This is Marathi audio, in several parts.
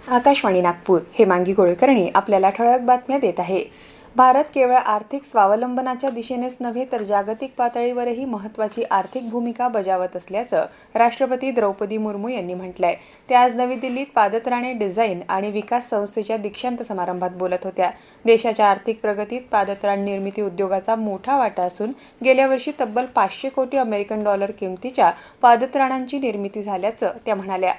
आकाशवाणी नागपूर हेमांगी गोळकर्णी आपल्याला ठळक बातम्या देत आहे। भारत केवळ आर्थिक स्वावलंबनाच्या दिशेनेच नव्हे तर जागतिक पातळीवरही महत्त्वाची आर्थिक भूमिका बजावत असल्याचं राष्ट्रपती द्रौपदी मुर्मू यांनी म्हटलंय। ते आज नवी दिल्लीत पादत्राणे डिझाईन आणि विकास संस्थेच्या दीक्षांत समारंभात बोलत होत्या। देशाच्या आर्थिक प्रगतीत पादत्राण निर्मिती उद्योगाचा मोठा वाटा असून गेल्या वर्षी तब्बल 500 कोटी अमेरिकन डॉलर किमतीच्या पादत्राणांची निर्मिती झाल्याचं त्या म्हणाल्या।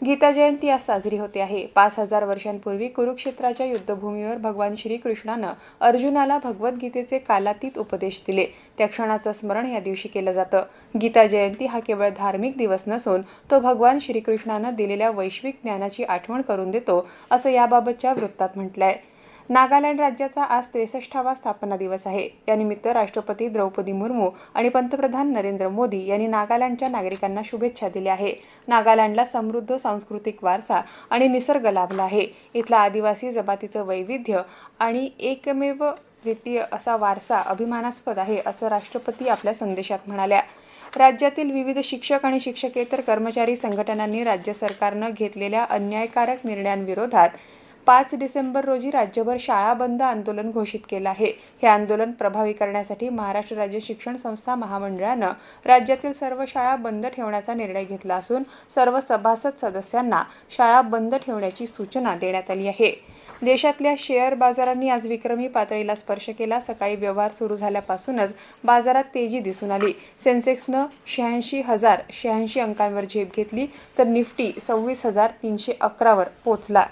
गीता जयंती आज साजरी होते आहे। 5000 वर्षांपूर्वी कुरुक्षेत्राच्या युद्धभूमीवर भगवान श्रीकृष्णानं अर्जुनाला भगवद्गीतेचे कालातीत उपदेश दिले। त्या क्षणाचं स्मरण या दिवशी केलं जातं। गीता जयंती हा केवळ धार्मिक दिवस नसून तो भगवान श्रीकृष्णानं दिलेल्या वैश्विक ज्ञानाची आठवण करून देतो, असं याबाबतच्या वृत्तात म्हटलंय। नागालँड राज्याचा आज 63वा स्थापना दिवस आहे। यानिमित्त राष्ट्रपती द्रौपदी मुर्मू आणि पंतप्रधान नरेंद्र मोदी यांनी नागालँडच्या नागरिकांना शुभेच्छा दिल्या आहे। नागालँडला समृद्ध सांस्कृतिक वारसा आणि निसर्ग लाभला आहे। इथला आदिवासी जमातीचं वैविध्य आणि एकमेव द्वितीय असा वारसा अभिमानास्पद आहे, असं राष्ट्रपती आपल्या संदेशात म्हणाल्या। राज्यातील विविध शिक्षक आणि शिक्षकेतर कर्मचारी संघटनांनी राज्य सरकारनं घेतलेल्या अन्यायकारक निर्णयांविरोधात 5 डिसेंबर रोजी राज्यभर शाळा बंद आंदोलन घोषित केलं आहे। हे आंदोलन प्रभावी करण्यासाठी महाराष्ट्र राज्य शिक्षण संस्था महामंडळानं राज्यातील सर्व शाळा बंद ठेवण्याचा निर्णय घेतला असून सर्व सभासद सदस्यांना शाळा बंद ठेवण्याची सूचना देण्यात आली आहे। देशातल्या शेअर बाजारांनी आज विक्रमी पातळीला स्पर्श केला। सकाळी व्यवहार सुरू झाल्यापासूनच बाजारात तेजी दिसून आली। सेन्सेक्सनं 86,086 अंकांवर झेप घेतली तर निफ्टी 26,311 वर पोहोचला।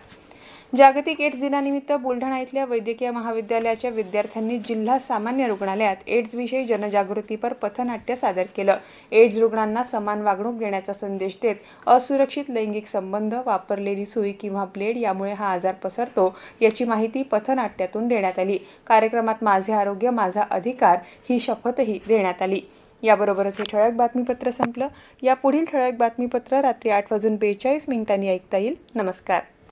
जागतिक एड्स दिनानिमित्त बुलढाणा इथल्या वैद्यकीय महाविद्यालयाच्या विद्यार्थ्यांनी जिल्हा सामान्य रुग्णालयात एड्सविषयी जनजागृतीपर पथनाट्य सादर केलं। एड्स रुग्णांना समान वागणूक देण्याचा संदेश देत असुरक्षित लैंगिक संबंध, वापरलेली सुई किंवा ब्लेड यामुळे हा आजार पसरतो याची माहिती पथनाट्यातून देण्यात आली। कार्यक्रमात माझे आरोग्य माझा अधिकार ही शपथही देण्यात आली। याबरोबरच हे ठळक बातमीपत्र संपलं। या पुढील ठळक बातमीपत्र रात्री 8:42 ऐकता येईल। नमस्कार।